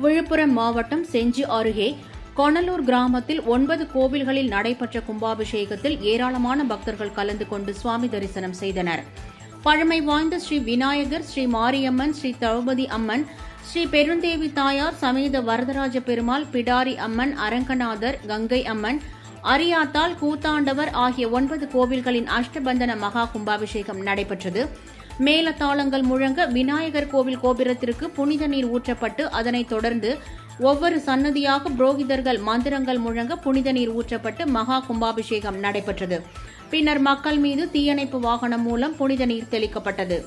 விழுப்புரம் மாவட்டம் செஞ்சி அருகே கொணலூர் கிராமத்தில் 9 கோவில்களில் நடைபெற்ற கும்பாபிஷேகத்தில் ஏராளமான பக்தர்கள் கலந்து கொண்டு சுவாமி தரிசனம் செய்தனர். பழமை வாய்ந்த ஸ்ரீ விநாயகர், ஸ்ரீ மாரியம்மன், ஸ்ரீ திரௌபதி அம்மன், ஸ்ரீ பெருந்தேவி தாயார் சமேத வரதராஜ பெருமாள், பிடாரி அம்மன், அரங்கநாதர், கங்கை அம்மன், அரியாத்தாள், கூத்தாண்டவர் ஆகிய 9 கோவில்களின் அஷ்டபந்தன மகா கும்பாபிஷேகம் நடைபெற்றது. மேளதாளங்கள் முழங்க விநாயகர் கோவில் கோபுரத்திற்கு புனித நீர் ஊற்றப்பட்டு அதனைத் தொடர்ந்து ஒவ்வொரு சன்னதியாக புரோகிதர்கள் மந்திரங்கள் முழங்க புனித நீர் ஊற்றப்பட்டு மகா கும்பாபிஷேகம் நடைபெற்றது. பின்னர் மக்கள் மீது தீயணைப்பு வாகனம் மூலம் புனித நீர் தெளிக்கப்பட்டது.